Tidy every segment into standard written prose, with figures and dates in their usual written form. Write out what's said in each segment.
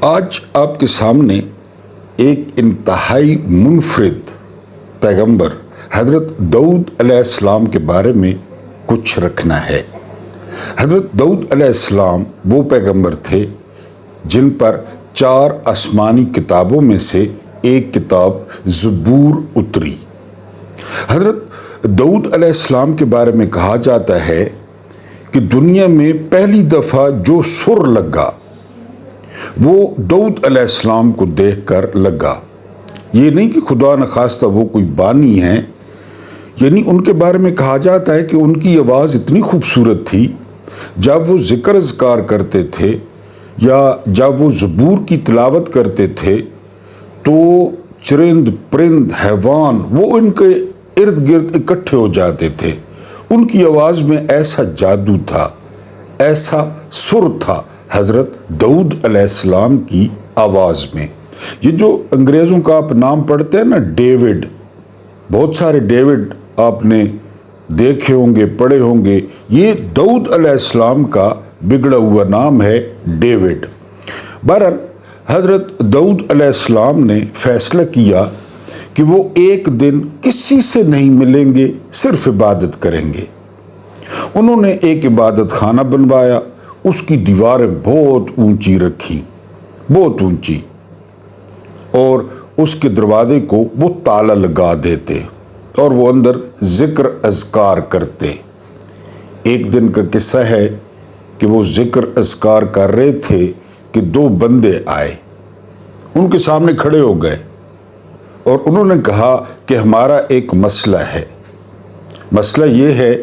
آج آپ کے سامنے ایک انتہائی منفرد پیغمبر حضرت داؤد علیہ السلام کے بارے میں کچھ رکھنا ہے۔ حضرت داؤد علیہ السلام وہ پیغمبر تھے جن پر 4 آسمانی کتابوں میں سے ایک کتاب زبور اتری۔ حضرت داؤد علیہ السلام کے بارے میں کہا جاتا ہے کہ دنیا میں پہلی دفعہ جو سر لگا وہ داؤد علیہ السلام کو دیکھ کر لگا۔ یہ نہیں کہ خدا نخواستہ وہ کوئی بانی ہیں، یعنی ان کے بارے میں کہا جاتا ہے کہ ان کی آواز اتنی خوبصورت تھی، جب وہ ذکر اذکار کرتے تھے یا جب وہ زبور کی تلاوت کرتے تھے تو چرند پرند حیوان وہ ان کے ارد گرد اکٹھے ہو جاتے تھے۔ ان کی آواز میں ایسا جادو تھا، ایسا سر تھا حضرت داؤد علیہ السلام کی آواز میں۔ یہ جو انگریزوں کا آپ نام پڑھتے ہیں نا، ڈیوڈ، بہت سارے ڈیوڈ آپ نے دیکھے ہوں گے، پڑھے ہوں گے، یہ داؤد علیہ السلام کا بگڑا ہوا نام ہے ڈیوڈ۔ بہرحال حضرت داؤد علیہ السلام نے فیصلہ کیا کہ وہ ایک دن کسی سے نہیں ملیں گے، صرف عبادت کریں گے۔ انہوں نے ایک عبادت خانہ بنوایا، اس کی دیواریں بہت اونچی رکھی، بہت اونچی، اور اس کے دروازے کو وہ تالا لگا دیتے اور وہ اندر ذکر اذکار کرتے۔ ایک دن کا قصہ ہے کہ وہ ذکر اذکار کر رہے تھے کہ 2 بندے آئے، ان کے سامنے کھڑے ہو گئے اور انہوں نے کہا کہ ہمارا ایک مسئلہ ہے۔ مسئلہ یہ ہے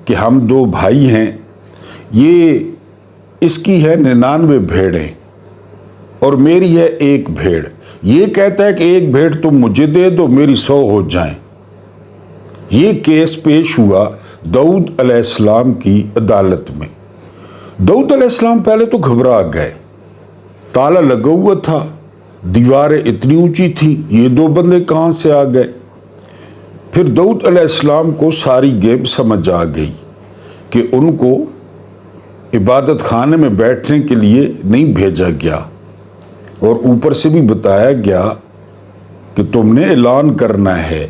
کہ ہم 2 بھائی ہیں، یہ اس کی ہے 99 بھیڑیں اور میری ہے 1 بھیڑ۔ یہ کہتا ہے کہ 1 بھیڑ تم مجھے دے دو، میری 100 ہو جائیں۔ یہ کیس پیش ہوا داؤد علیہ السلام کی عدالت میں۔ داؤد علیہ السلام پہلے تو گھبرا گئے، تالا لگا ہوا تھا، دیواریں اتنی اونچی تھیں، یہ 2 بندے کہاں سے آ گئے؟ پھر داؤد علیہ السلام کو ساری گیم سمجھ آ گئی کہ ان کو عبادت خانے میں بیٹھنے کے لیے نہیں بھیجا گیا، اور اوپر سے بھی بتایا گیا کہ تم نے اعلان کرنا ہے،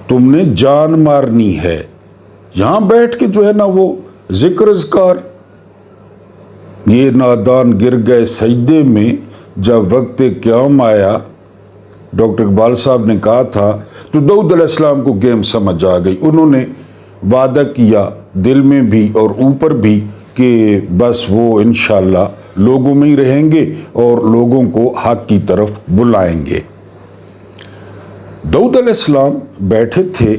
تم نے جان مارنی ہے، یہاں بیٹھ کے جو ہے نا وہ ذکر اذکار۔ یہ نادان گر گئے سجدے میں جب وقت قیام آیا، ڈاکٹر اقبال صاحب نے کہا تھا، تو داؤد علیہ السلام کو گیم سمجھ آ گئی۔ انہوں نے وعدہ کیا دل میں بھی اور اوپر بھی کہ بس وہ انشاءاللہ لوگوں میں ہی رہیں گے اور لوگوں کو حق کی طرف بلائیں گے۔ داؤد علیہ السلام بیٹھے تھے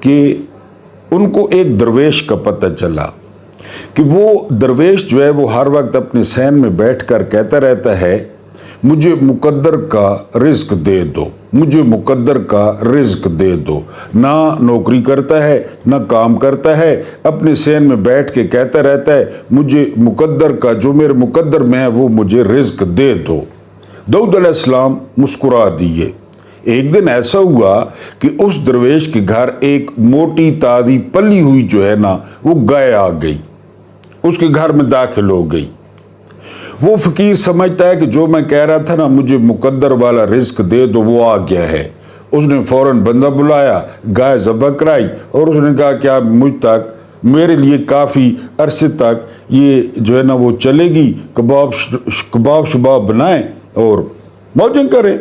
کہ ان کو ایک درویش کا پتہ چلا کہ وہ درویش جو ہے وہ ہر وقت اپنے صحن میں بیٹھ کر کہتا رہتا ہے، مجھے مقدر کا رزق دے دو، مجھے مقدر کا رزق دے دو۔ نہ نوکری کرتا ہے، نہ کام کرتا ہے، اپنے صحن میں بیٹھ کے کہتا رہتا ہے، مجھے مقدر کا، جو میرے مقدر میں ہے وہ مجھے رزق دے دو۔ داؤد علیہ السلام مسکرا دیے۔ ایک دن ایسا ہوا کہ اس درویش کے گھر ایک موٹی تازی پلی ہوئی جو ہے نا وہ گائے آ گئی، اس کے گھر میں داخل ہو گئی۔ وہ فقیر سمجھتا ہے کہ جو میں کہہ رہا تھا نا مجھے مقدر والا رزق دے دو، وہ آ گیا ہے۔ اس نے فوراً بندہ بلایا، گائے ذبح کرائی اور اس نے کہا کہ آپ مجھ تک، میرے لیے کافی عرصے تک یہ جو ہے نا وہ چلے گی، کباب شباب بنائیں اور موجیں کریں۔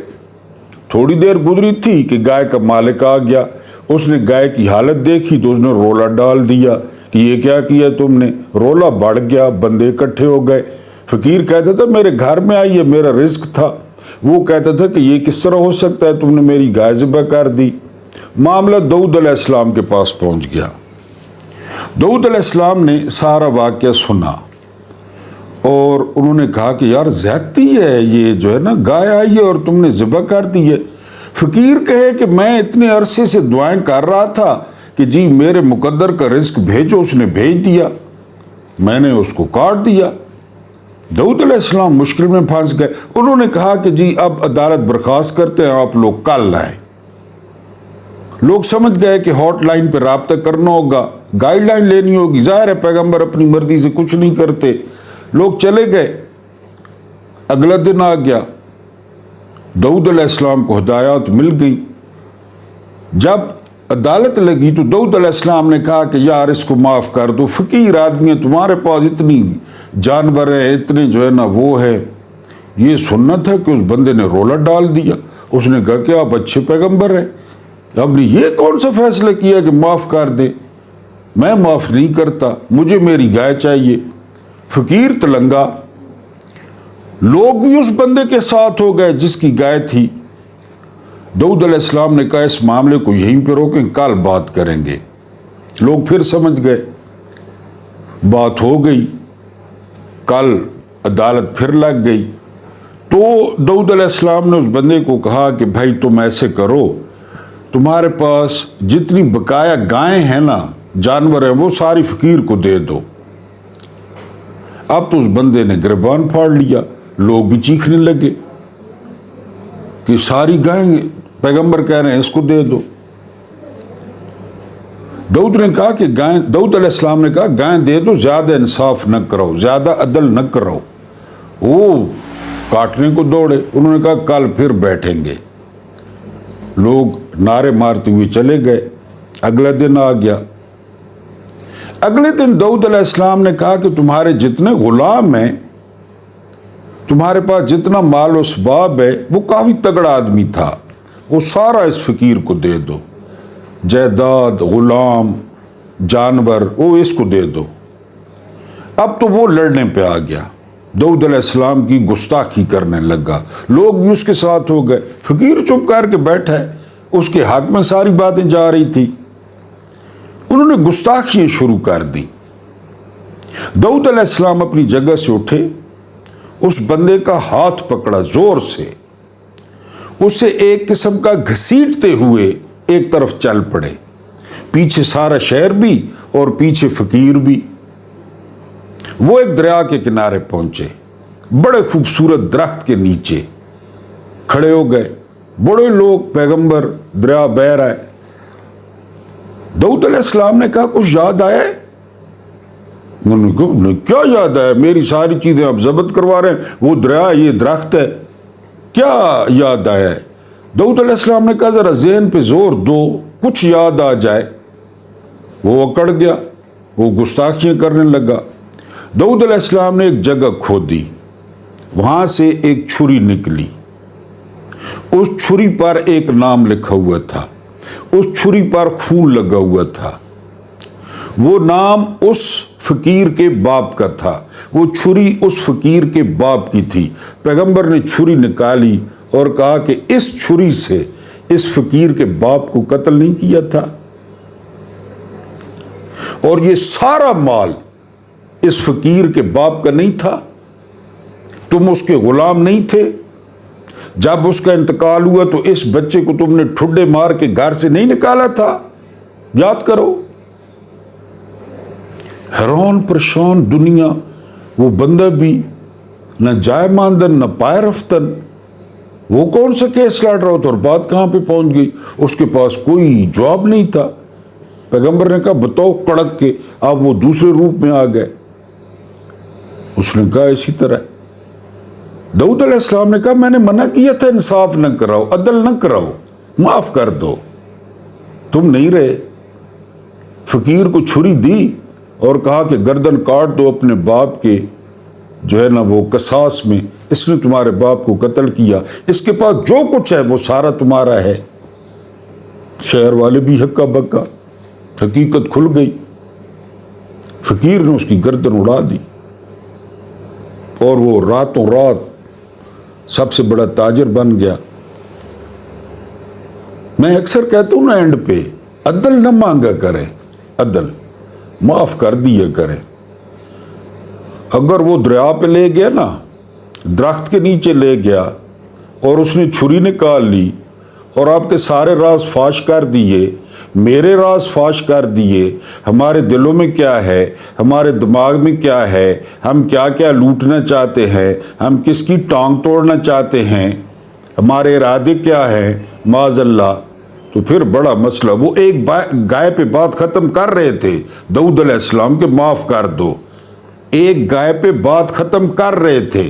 تھوڑی دیر گزری تھی کہ گائے کا مالک آ گیا۔ اس نے گائے کی حالت دیکھی تو اس نے رولا ڈال دیا کہ یہ کیا کیا تم نے؟ رولا بڑھ گیا، بندے اکٹھے ہو گئے۔ فقیر کہتا تھا میرے گھر میں آئی ہے، میرا رزق تھا۔ وہ کہتا تھا کہ یہ کس طرح ہو سکتا ہے، تم نے میری گائے ذبح کر دی۔ معاملہ داؤد علیہ السلام کے پاس پہنچ گیا۔ داؤد علیہ السلام نے سارا واقعہ سنا اور انہوں نے کہا کہ یار زیادتی ہے، یہ جو ہے نا گائے آئی ہے اور تم نے ذبح کر دی ہے۔ فقیر کہے کہ میں اتنے عرصے سے دعائیں کر رہا تھا کہ جی میرے مقدر کا رزق بھیجو، اس نے بھیج دیا، میں نے اس کو کاٹ دیا۔ داؤد علیہ السلام مشکل میں پھنس گئے۔ انہوں نے کہا کہ جی اب عدالت برخاست کرتے ہیں، آپ لوگ کل آئیں۔ لوگ سمجھ گئے کہ ہاٹ لائن پہ رابطہ کرنا ہوگا، گائیڈ لائن لینی ہوگی۔ ظاہر ہے پیغمبر اپنی مرضی سے کچھ نہیں کرتے۔ لوگ چلے گئے۔ اگلا دن آ گیا، داؤد علیہ السلام کو ہدایات مل گئی۔ جب عدالت لگی تو داؤد علیہ السلام نے کہا کہ یار اس کو معاف کر دو، فقیر آدمی ہے، تمہارے پاس اتنی جانور ہیں، اتنے جو ہے نا وہ ہے۔ یہ سننا تھا کہ اس بندے نے رولا ڈال دیا، اس نے کہا کہ آپ اچھے پیغمبر ہیں، آپ نے یہ کون سا فیصلہ کیا کہ معاف کر دے؟ میں معاف نہیں کرتا، مجھے میری گائے چاہیے۔ فقیر تلنگا، لوگ بھی اس بندے کے ساتھ ہو گئے جس کی گائے تھی۔ داؤد علیہ السلام نے کہا اس معاملے کو یہیں پہ روکیں، کل بات کریں گے۔ لوگ پھر سمجھ گئے، بات ہو گئی، کل عدالت پھر لگ گئی۔ تو داؤد علیہ السلام نے اس بندے کو کہا کہ بھائی تم ایسے کرو، تمہارے پاس جتنی بقایا گائیں ہیں نا، جانور ہیں، وہ ساری فقیر کو دے دو۔ اب تو اس بندے نے گریبان پھاڑ لیا، لوگ بھی چیخنے لگے کہ ساری گائیں پیغمبر کہہ رہے ہیں اس کو دے دو۔ داؤد نے کہا کہ گائیں، داؤد علیہ السلام نے کہا گائیں دے دو، زیادہ انصاف نہ کرو، زیادہ عدل نہ کرو۔ وہ کاٹنے کو دوڑے، انہوں نے کہا کل پھر بیٹھیں گے۔ لوگ نعرے مارتے ہوئے چلے گئے۔ اگلا دن آ گیا۔ اگلے دن داؤد علیہ السلام نے کہا کہ تمہارے جتنے غلام ہیں، تمہارے پاس جتنا مال و اسباب ہے، وہ کافی تگڑا آدمی تھا، وہ سارا اس فقیر کو دے دو، جائیداد، غلام، جانور، وہ اس کو دے دو۔ اب تو وہ لڑنے پہ آ گیا، داؤد علیہ السلام کی گستاخی کرنے لگا، لوگ بھی اس کے ساتھ ہو گئے۔ فقیر چپ کر کے بیٹھا ہے، اس کے حق میں ساری باتیں جا رہی تھی، انہوں نے گستاخیاں شروع کر دی۔ داؤد علیہ السلام اپنی جگہ سے اٹھے، اس بندے کا ہاتھ پکڑا زور سے، اسے ایک قسم کا گھسیٹتے ہوئے ایک طرف چل پڑے، پیچھے سارا شہر بھی اور پیچھے فقیر بھی۔ وہ ایک دریا کے کنارے پہنچے، بڑے خوبصورت درخت کے نیچے کھڑے ہو گئے، بڑے لوگ، پیغمبر، دریا بہہ رہا ہے۔ داؤد علیہ السلام نے کہا کچھ یاد آیا ہے؟ انہوں نے کہا کیا یاد آیا، میری ساری چیزیں آپ ضبط کروا رہے ہیں، وہ دریا، یہ درخت ہے، کیا یاد آیا ہے؟ داؤد علیہ السلام نے کہا ذرا ذہن پہ زور دو، کچھ یاد آ جائے۔ وہ اکڑ گیا، وہ گستاخیاں کرنے لگا۔ داؤد علیہ السلام نے ایک جگہ کھودی، وہاں سے ایک چھری نکلی، اس چھری پر ایک نام لکھا ہوا تھا، اس چھری پر خون لگا ہوا تھا، وہ نام اس فقیر کے باپ کا تھا، وہ چھری اس فقیر کے باپ کی تھی۔ پیغمبر نے چھری نکالی اور کہا کہ اس چھری سے اس فقیر کے باپ کو قتل نہیں کیا تھا، اور یہ سارا مال اس فقیر کے باپ کا نہیں تھا، تم اس کے غلام نہیں تھے، جب اس کا انتقال ہوا تو اس بچے کو تم نے ٹھڈے مار کے گھر سے نہیں نکالا تھا، یاد کرو۔ حیران پریشان دنیا، وہ بندہ بھی نہ جائے ماندن نہ پائے رفتن، وہ کون سا کیس لڑ رہا ہوتا اور بات کہاں پہ پہنچ گئی، اس کے پاس کوئی جواب نہیں تھا۔ پیغمبر نے کہا بتاؤ کڑک کے، آپ وہ دوسرے روپ میں آ گئے۔ اس نے کہا اسی طرح۔ داؤد علیہ السلام نے کہا میں نے منع کیا تھا انصاف نہ کراؤ، عدل نہ کراؤ، معاف کر دو، تم نہیں رہے۔ فقیر کو چھری دی اور کہا کہ گردن کاٹ دو اپنے باپ کے، جو ہے نا وہ قصاص میں، اس نے تمہارے باپ کو قتل کیا، اس کے پاس جو کچھ ہے وہ سارا تمہارا ہے۔ شہر والے بھی ہکا بکا، حقیقت کھل گئی، فقیر نے اس کی گردن اڑا دی، اور وہ راتوں رات سب سے بڑا تاجر بن گیا۔ میں اکثر کہتا ہوں نا اینڈ پہ، عدل نہ مانگا کریں، عدل معاف کر دیا کریں۔ اگر وہ دریا پہ لے گیا نا، درخت کے نیچے لے گیا اور اس نے چھری نکال لی اور آپ کے سارے راز فاش کر دیے، میرے راز فاش کر دیے، ہمارے دلوں میں کیا ہے، ہمارے دماغ میں کیا ہے، ہم کیا کیا لوٹنا چاہتے ہیں، ہم کس کی ٹانگ توڑنا چاہتے ہیں، ہمارے ارادے کیا ہیں، معاذ اللہ، تو پھر بڑا مسئلہ۔ وہ ایک گائے پہ بات ختم کر رہے تھے داؤد علیہ السلام کے معاف کر دو، ایک گائے پہ بات ختم کر رہے تھے،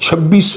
26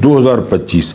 2025।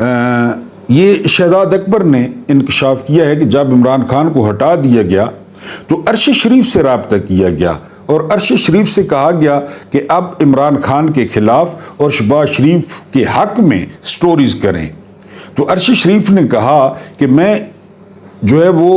یہ شہزاد اکبر نے انکشاف کیا ہے کہ جب عمران خان کو ہٹا دیا گیا تو عرش شریف سے رابطہ کیا گیا اور عرش شریف سے کہا گیا کہ اب عمران خان کے خلاف اور شہباز شریف کے حق میں سٹوریز کریں. تو عرش شریف نے کہا کہ میں جو ہے وہ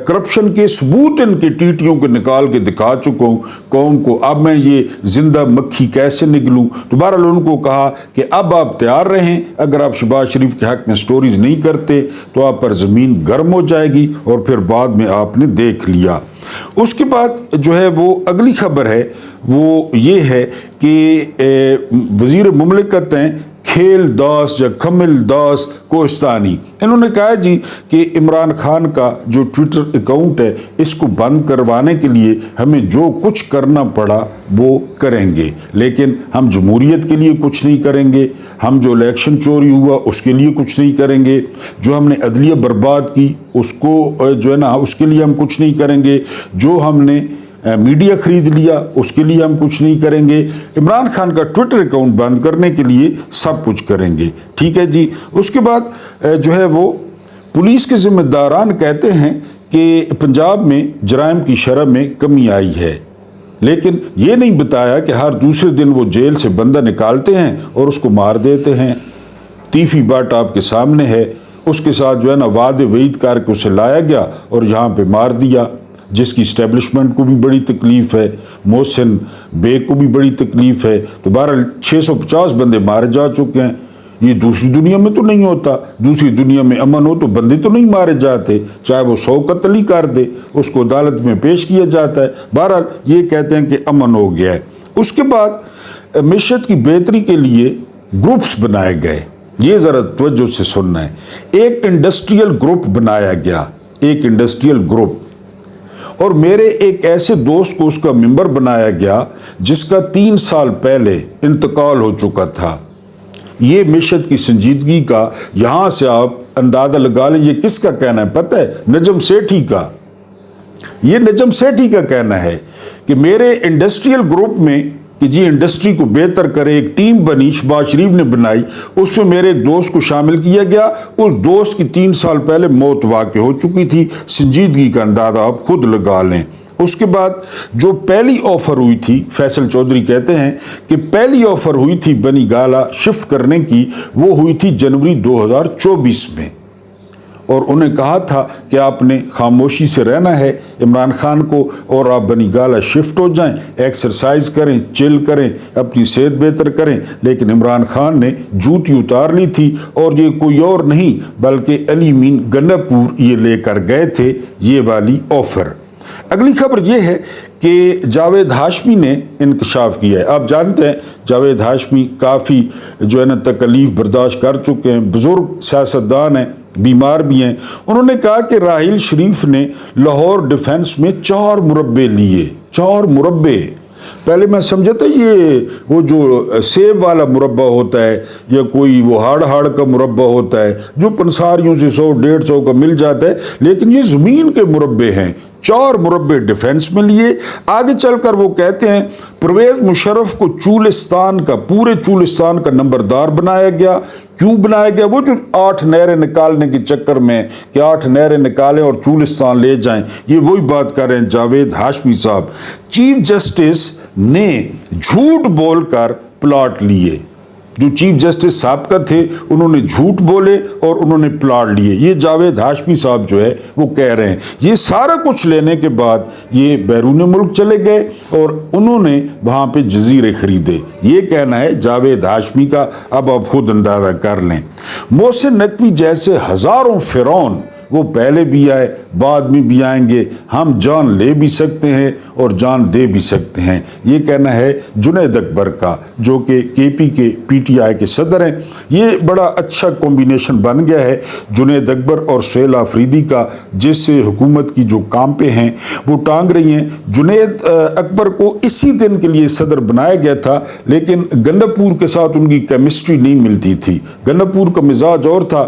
کرپشن کے ثبوت ان کے ٹیٹیوں کو نکال کے دکھا چکا ہوں قوم کو، اب میں یہ زندہ مکھی کیسے نکلوں. تو بہرحال ان کو کہا کہ اب آپ تیار رہیں، اگر آپ شہباز شریف کے حق میں سٹوریز نہیں کرتے تو آپ پر زمین گرم ہو جائے گی، اور پھر بعد میں آپ نے دیکھ لیا. اس کے بعد جو ہے وہ اگلی خبر ہے وہ یہ ہے کہ وزیر مملکت ہیں کھیل داس یا کمل داس کوہستانی، انہوں نے کہا جی کہ عمران خان کا جو ٹویٹر اکاؤنٹ ہے اس کو بند کروانے کے لیے ہمیں جو کچھ کرنا پڑا وہ کریں گے، لیکن ہم جمہوریت کے لیے کچھ نہیں کریں گے، ہم جو الیکشن چوری ہوا اس کے لیے کچھ نہیں کریں گے، جو ہم نے عدلیہ برباد کی اس کو جو ہے نا اس کے لیے ہم کچھ نہیں کریں گے، جو ہم نے میڈیا خرید لیا اس کے لیے ہم کچھ نہیں کریں گے، عمران خان کا ٹویٹر اکاؤنٹ بند کرنے کے لیے سب کچھ کریں گے. ٹھیک ہے جی. اس کے بعد جو ہے وہ پولیس کے ذمہ داران کہتے ہیں کہ پنجاب میں جرائم کی شرح میں کمی آئی ہے، لیکن یہ نہیں بتایا کہ ہر دوسرے دن وہ جیل سے بندہ نکالتے ہیں اور اس کو مار دیتے ہیں. تیفی بٹ آپ کے سامنے ہے، اس کے ساتھ جو ہے نا وعدے وعید کر کے اسے لایا گیا اور یہاں پہ مار دیا، جس کی اسٹیبلشمنٹ کو بھی بڑی تکلیف ہے، محسن بیگ کو بھی بڑی تکلیف ہے. تو بہرحال 650 بندے مارے جا چکے ہیں. یہ دوسری دنیا میں تو نہیں ہوتا، دوسری دنیا میں امن ہو تو بندے تو نہیں مارے جاتے، چاہے وہ 100 قتل ہی کر دے اس کو عدالت میں پیش کیا جاتا ہے. بہرحال یہ کہتے ہیں کہ امن ہو گیا ہے. اس کے بعد معیشت کی بہتری کے لیے گروپس بنائے گئے، یہ ذرا توجہ سے سننا ہے. ایک انڈسٹریل گروپ بنایا گیا، ایک انڈسٹریل گروپ، اور میرے ایک ایسے دوست کو اس کا ممبر بنایا گیا جس کا 3 سال پہلے انتقال ہو چکا تھا. یہ معیشت کی سنجیدگی کا یہاں سے آپ اندازہ لگا لیں یہ کس کا کہنا ہے پتہ ہے؟ نجم سیٹھی کا. یہ نجم سیٹھی کا کہنا ہے کہ میرے انڈسٹریل گروپ میں کہ جی انڈسٹری کو بہتر کرے ایک ٹیم بنی، شہباز شریف نے بنائی، اس میں میرے ایک دوست کو شامل کیا گیا. اس دوست کی 3 سال پہلے موت واقع ہو چکی تھی. سنجیدگی کا اندازہ آپ خود لگا لیں. اس کے بعد جو پہلی آفر ہوئی تھی، فیصل چودھری کہتے ہیں کہ پہلی آفر ہوئی تھی بنی گالا شفٹ کرنے کی، وہ ہوئی تھی جنوری 2024 میں، اور انہیں کہا تھا کہ آپ نے خاموشی سے رہنا ہے عمران خان کو، اور آپ بنی گالا شفٹ ہو جائیں، ایکسرسائز کریں، چل کریں، اپنی صحت بہتر کریں. لیکن عمران خان نے جوتی اتار لی تھی، اور یہ کوئی اور نہیں بلکہ علی مین گنڈا پور یہ لے کر گئے تھے یہ والی آفر. اگلی خبر یہ ہے کہ جاوید ہاشمی نے انکشاف کیا ہے. آپ جانتے ہیں جاوید ہاشمی کافی جو ہے نا تکلیف برداشت کر چکے ہیں، بزرگ سیاستدان ہیں، بیمار بھی ہیں. انہوں نے کہا کہ راحیل شریف نے لاہور ڈیفنس میں 4 مربے لیے. 4 مربے. پہلے میں سمجھا تھا یہ وہ جو سیب والا مربع ہوتا ہے یا کوئی وہ ہاڑ کا مربع ہوتا ہے جو پنساریوں سے 100-150 کا مل جاتا ہے، لیکن یہ زمین کے مربے ہیں. 4 مربے ڈیفنس میں لیے. آگے چل کر وہ کہتے ہیں پرویز مشرف کو چولستان کا، پورے چولستان کا نمبردار بنایا گیا. کیوں بنایا گیا؟ وہ جو 8 نہریں نکالنے کے چکر میں کہ 8 نہریں نکالیں اور چولستان لے جائیں، یہ وہی بات کر رہے ہیں جاوید ہاشمی صاحب. چیف جسٹس نے جھوٹ بول کر پلاٹ لیے. جو چیف جسٹس سابقہ تھے انہوں نے جھوٹ بولے اور انہوں نے پلاٹ لیے. یہ جاوید ہاشمی صاحب جو ہے وہ کہہ رہے ہیں. یہ سارا کچھ لینے کے بعد یہ بیرون ملک چلے گئے اور انہوں نے وہاں پہ جزیرے خریدے. یہ کہنا ہے جاوید ہاشمی کا. اب آپ خود اندازہ کر لیں. محسن نقوی جیسے ہزاروں فرعون، وہ پہلے بھی آئے بعد میں بھی آئیں گے، ہم جان لے بھی سکتے ہیں اور جان دے بھی سکتے ہیں. یہ کہنا ہے جنید اکبر کا، جو کہ KP کے PTI کے صدر ہیں. یہ بڑا اچھا کمبینیشن بن گیا ہے جنید اکبر اور سہیل آفریدی کا، جس سے حکومت کی جو کامپیں ہیں وہ ٹانگ رہی ہیں. جنید اکبر کو اسی دن کے لیے صدر بنایا گیا تھا، لیکن گنڈا پور کے ساتھ ان کی کیمسٹری نہیں ملتی تھی. گنڈا پور کا مزاج اور تھا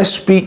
SP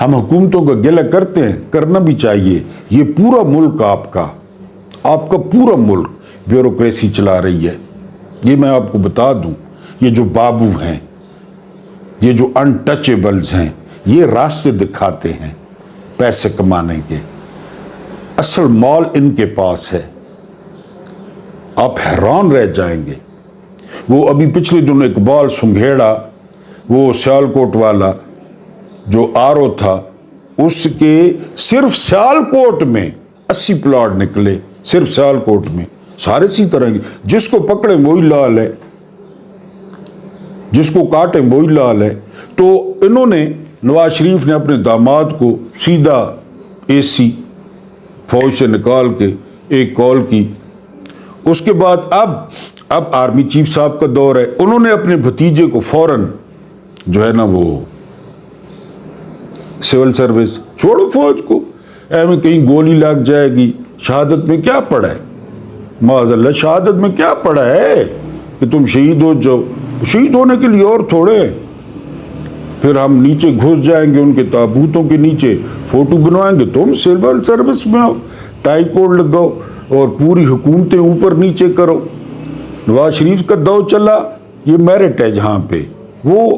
ہم حکومتوں کا گلہ کرتے ہیں، کرنا بھی چاہیے. یہ پورا ملک آپ کا پورا ملک بیوروکریسی چلا رہی ہے. یہ میں آپ کو بتا دوں، یہ جو بابو ہیں، یہ جو انٹچیبلز ہیں، یہ راستے دکھاتے ہیں پیسے کمانے کے. اصل مال ان کے پاس ہے. آپ حیران رہ جائیں گے. وہ ابھی پچھلے دنوں اقبال سنگھیڑا، وہ سیالکوٹ والا جو آرو تھا، اس کے صرف سیالکوٹ میں 80 پلاٹ نکلے، صرف سیالکوٹ میں. سارے اسی طرح کے، جس کو پکڑیں وہی لال ہے، جس کو کاٹیں وہی لال ہے. تو انہوں نے، نواز شریف نے اپنے داماد کو سیدھا اے سی فوج سے نکال کے ایک کال کی. اس کے بعد اب آرمی چیف صاحب کا دور ہے. انہوں نے اپنے بھتیجے کو فوراً جو ہے نا وہ سول سروس، چھوڑو فوج کو، میں کہیں گولی لگ جائے گی. شہادت میں کیا پڑا ہے؟ معاذ اللہ، شہادت میں کیا پڑا ہے کہ تم شہید ہو جاؤ؟ شہید ہونے کے لیے اور تھوڑے. پھر ہم نیچے گھس جائیں گے ان کے تابوتوں کے نیچے، فوٹو بنوائیں گے، تم سول سروس میں آؤ، ٹائی کوڈ لگاؤ اور پوری حکومتیں اوپر نیچے کرو. نواز شریف کا دور چلا، یہ میرٹ ہے جہاں پہ. وہ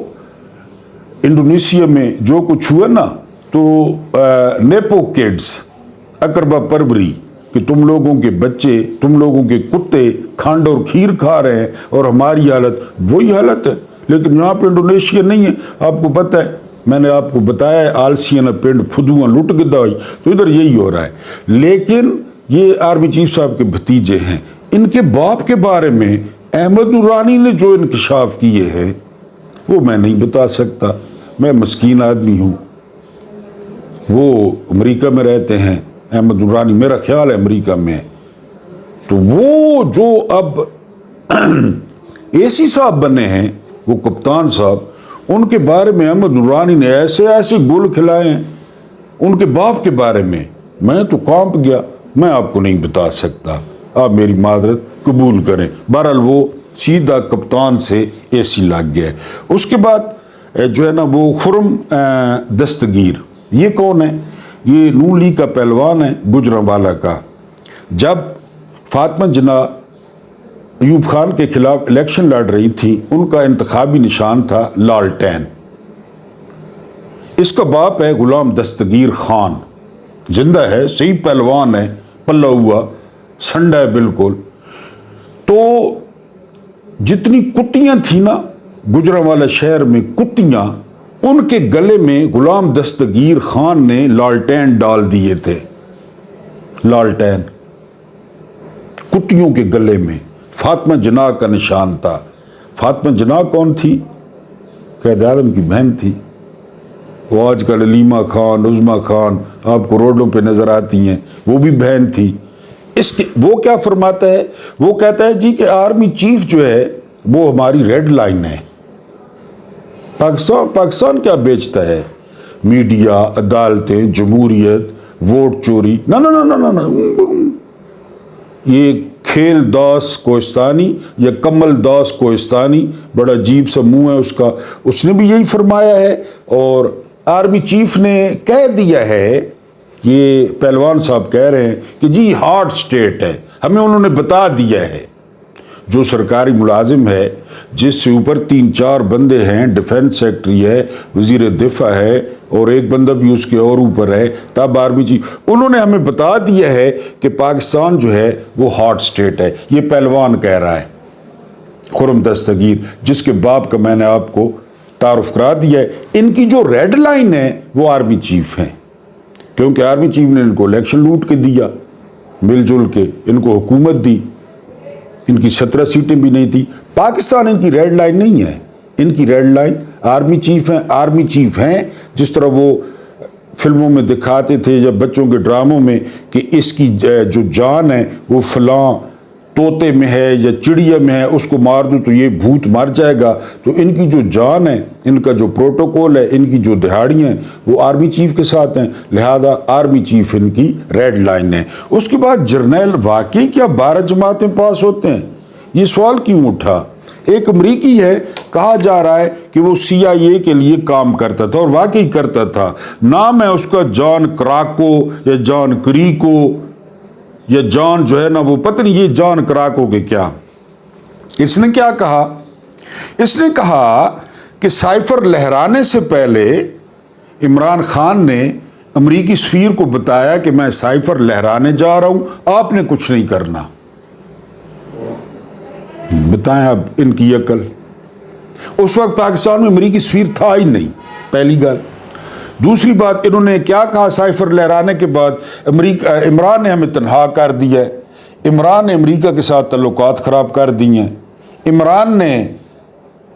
انڈونیشیا میں جو کچھ ہوا نا، تو نیپو کڈز، اقربا پروری، کہ تم لوگوں کے بچے، تم لوگوں کے کتے کھانڈ اور کھیر کھا رہے ہیں اور ہماری حالت وہی حالت ہے. لیکن یہاں پہ انڈونیشیا نہیں ہے. آپ کو پتہ ہے، میں نے آپ کو بتایا ہے، آلسیاں پنڈ فدوئاں لٹ گدائی، تو ادھر یہی ہو رہا ہے. لیکن یہ آرمی چیف صاحب کے بھتیجے ہیں. ان کے باپ کے بارے میں احمد نورانی نے جو انکشاف کیے ہیں وہ میں نہیں بتا سکتا. میں مسکین آدمی ہوں. وہ امریکہ میں رہتے ہیں، احمد نورانی میرا خیال ہے امریکہ میں. تو وہ جو اب اے سی صاحب بنے ہیں، وہ کپتان صاحب، ان کے بارے میں احمد نورانی نے ایسے گل کھلائے ہیں. ان کے باپ کے بارے میں تو کانپ گیا. میں آپ کو نہیں بتا سکتا، آپ میری معذرت قبول کریں. بہرحال وہ سیدھا کپتان سے اے سی لگ گیا. اس کے بعد جو ہے نا وہ خرم دستگیر، یہ کون ہے؟ یہ نون لیگ کا پہلوان ہے، گجرانوالہ کا. جب فاطمہ جناح ایوب خان کے خلاف الیکشن لڑ رہی تھی، ان کا انتخابی نشان تھا لالٹین. اس کا باپ ہے غلام دستگیر خان، زندہ ہے، صحیح پہلوان ہے، پلا ہوا سنڈا ہے بالکل. تو جتنی کتیاں تھیں نا گجرانوالہ شہر میں، کتیاں، ان کے گلے میں غلام دستگیر خان نے لالٹین ڈال دیے تھے. لالٹین کتیوں کے گلے میں فاطمہ جناح کا نشان تھا. فاطمہ جناح کون تھی؟ قائد اعظم کی بہن تھی. وہ آج کل علیمہ خان، عظمیٰ خان آپ کو روڈوں پہ نظر آتی ہیں، وہ بھی بہن تھی. وہ کیا فرماتا ہے؟ وہ کہتا ہے جی کہ آرمی چیف جو ہے وہ ہماری ریڈ لائن ہے. پاکستان کیا بیچتا ہے؟ میڈیا، عدالتیں، جمہوریت، ووٹ چوری. نہ یہ کھیل داس کوہستانی یا کمل داس کوہستانی، بڑا عجیب سا منہ ہے اس کا، اس نے بھی یہی فرمایا ہے. اور آرمی چیف نے کہہ دیا ہے، یہ پہلوان صاحب کہہ رہے ہیں کہ جی ہارڈ سٹیٹ ہے. ہمیں انہوں نے بتا دیا ہے. جو سرکاری ملازم ہے، جس سے اوپر 3-4 بندے ہیں، ڈیفنس سیکٹری ہے، وزیر دفاع ہے، اور ایک بندہ بھی اس کے اور اوپر ہے، تب آرمی چیف، انہوں نے ہمیں بتا دیا ہے کہ پاکستان جو ہے وہ ہارڈ سٹیٹ ہے. یہ پہلوان کہہ رہا ہے، خرم دستگیر، جس کے باپ کا میں نے آپ کو تعارف کرا دیا ہے. ان کی جو ریڈ لائن ہے وہ آرمی چیف ہیں، کیونکہ آرمی چیف نے ان کو الیکشن لوٹ کے دیا، مل جل کے ان کو حکومت دی. ان کی 17 سیٹیں بھی نہیں تھی. پاکستان ان کی ریڈ لائن نہیں ہے. ان کی ریڈ لائن آرمی چیف ہیں. آرمی چیف ہیں جس طرح وہ فلموں میں دکھاتے تھے یا بچوں کے ڈراموں میں کہ اس کی جو جان ہے وہ فلاں طوطے میں ہے یا چڑیا میں ہے، اس کو مار دو تو یہ بھوت مر جائے گا. تو ان کی جو جان ہے، ان کا جو پروٹوکول ہے، ان کی جو دہاڑیاں ہیں، وہ آرمی چیف کے ساتھ ہیں. لہذا آرمی چیف ان کی ریڈ لائن ہے. اس کے بعد جرنیل، واقعی کیا 12 جماعتیں پاس ہوتے ہیں؟ یہ سوال کیوں اٹھا؟ ایک امریکی ہے, کہا جا رہا ہے کہ وہ CIA کے لیے کام کرتا تھا, اور واقعی کرتا تھا. نام ہے اس کا جان کراکو یا جان کریکو یا جان جو ہے نا وہ پتہ نہیں یہ جان کراکو کے کیا. اس نے کیا کہا؟ اس نے کہا کہ سائفر لہرانے سے پہلے عمران خان نے امریکی سفیر کو بتایا کہ میں سائفر لہرانے جا رہا ہوں, آپ نے کچھ نہیں کرنا. بتائیں اب ان کی عقل. اس وقت پاکستان میں امریکی سفیر تھا ہی نہیں, پہلی گل. دوسری بات, انہوں نے کیا کہا سائفر لہرانے کے بعد؟ عمران نے ہمیں تنہا کر دیا ہے, عمران نے امریکہ کے ساتھ تعلقات خراب کر دیے ہیں, عمران نے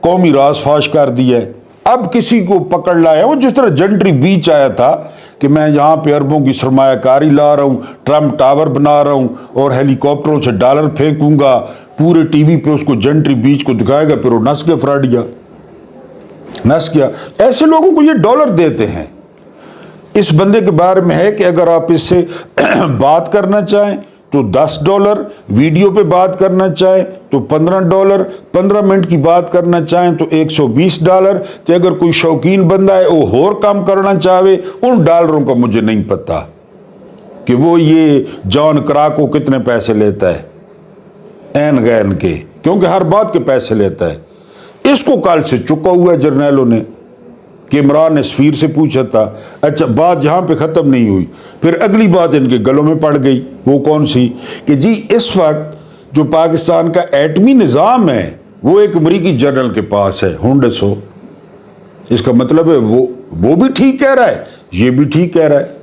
قومی راز فاش کر دیا ہے. اب کسی کو پکڑ لایا, وہ جس طرح جنٹری بیچ آیا تھا کہ میں یہاں پہ اربوں کی سرمایہ کاری لا رہا ہوں, ٹرمپ ٹاور بنا رہا ہوں اور ہیلی کاپٹروں سے ڈالر پھینکوں گا, پورے ٹی وی پہ اس کو جنٹری بیچ کو دکھائے گا, پھر وہ نس گیا فراڈیا, نس گیا. ایسے لوگوں کو یہ ڈالر دیتے ہیں. اس بندے کے بارے میں ہے کہ اگر آپ اس سے بات کرنا چاہیں تو $10, ویڈیو پہ بات کرنا چاہیں تو $15, 15 منٹ کی بات کرنا چاہیں تو $120. کہ اگر کوئی شوقین بندہ ہے وہ اور کام کرنا چاہے, ان ڈالروں کا مجھے نہیں پتا کہ وہ یہ جان کراکو کتنے پیسے لیتا ہے این غین کے, کیونکہ ہر بات کے پیسے لیتا ہے. اس کو کل سے چکا ہوا ہے جرنیلوں نے کہ عمران نے سفیر سے پوچھا تھا. اچھا, بات یہاں پہ ختم نہیں ہوئی, پھر اگلی بات ان کے گلوں میں پڑ گئی. وہ کون سی؟ کہ جی اس وقت جو پاکستان کا ایٹمی نظام ہے وہ ایک امریکی جنرل کے پاس ہے, ہونڈسو. اس کا مطلب ہے وہ بھی ٹھیک کہہ رہا ہے, یہ بھی ٹھیک کہہ رہا ہے.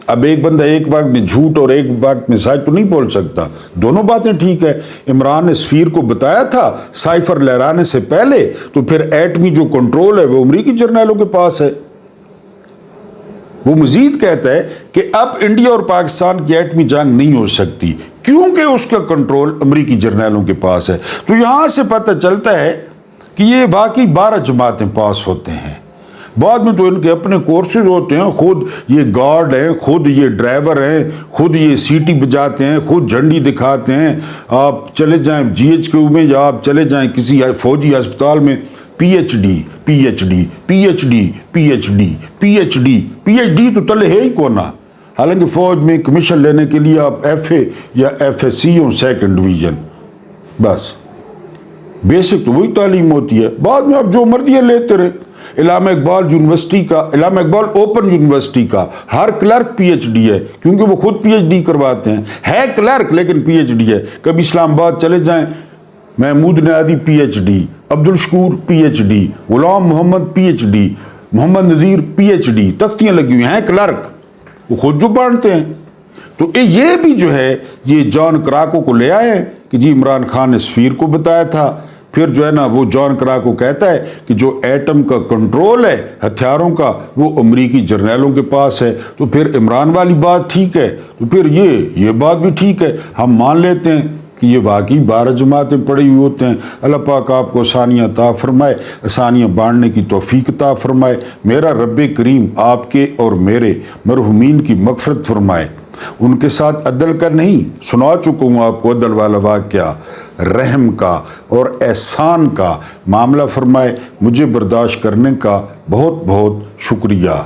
اب ایک بندہ ایک وقت میں جھوٹ اور ایک وقت میں سچ تو نہیں بول سکتا, دونوں باتیں ٹھیک ہے. عمران نے سفیر کو بتایا تھا سائفر لہرانے سے پہلے, تو پھر ایٹمی جو کنٹرول ہے وہ امریکی جرنیلوں کے پاس ہے. وہ مزید کہتا ہے کہ اب انڈیا اور پاکستان کی ایٹمی جنگ نہیں ہو سکتی کیونکہ اس کا کنٹرول امریکی جرنیلوں کے پاس ہے. تو یہاں سے پتہ چلتا ہے کہ یہ واقعی 12 جماعتیں پاس ہوتے ہیں. بعد میں تو ان کے اپنے کورسز ہوتے ہیں, خود یہ گارڈ ہیں, خود یہ ڈرائیور ہیں, خود یہ سیٹی بجاتے ہیں, خود جھنڈی دکھاتے ہیں. آپ چلے جائیں GHQ میں یا آپ چلے جائیں کسی فوجی ہسپتال میں, PhD PhD PhD PhD PhD PhD تو تلے ہے ہی کونا. حالانکہ فوج میں کمیشن لینے کے لیے آپ FA یا FSC ہوں, 2nd ڈویژن, بس بیسک تو وہی تعلیم ہوتی ہے. بعد میں آپ جو مرضی لیتے رہے. علامہ اقبال یونیورسٹی کا, علامہ اقبال اوپن یونیورسٹی کا ہر کلرک PhD ہے, کیونکہ وہ خود PhD کرواتے ہیں. ہے کلرک لیکن PhD ہے. کبھی اسلام آباد چلے جائیں, محمود نیادی PhD, عبدالشکور PhD, غلام محمد PhD, محمد نذیر PhD, تختیاں لگی ہوئی ہیں, کلرک, وہ خود جو پڑھتے ہیں. تو یہ بھی جو ہے یہ جان کراکو کو لے آئے کہ جی عمران خان نے سفیر کو بتایا تھا. پھر جو ہے نا وہ جان کراکو کہتا ہے کہ جو ایٹم کا کنٹرول ہے ہتھیاروں کا وہ امریکی جرنیلوں کے پاس ہے. تو پھر عمران والی بات ٹھیک ہے, تو پھر یہ بات بھی ٹھیک ہے. ہم مان لیتے ہیں کہ یہ واقعی 12 جماعتیں پڑی ہوئی ہوتے ہیں. اللہ پاک آپ کو آسانیاں عطا فرمائے, آسانیاں بانٹنے کی توفیق عطا فرمائے. میرا رب کریم آپ کے اور میرے مرحومین کی مغفرت فرمائے. ان کے ساتھ عدل کا نہیں, سنا چکا ہوں آپ کو عدل والا واقعہ, رحم کا اور احسان کا معاملہ فرمائے. مجھے برداشت کرنے کا بہت بہت شکریہ.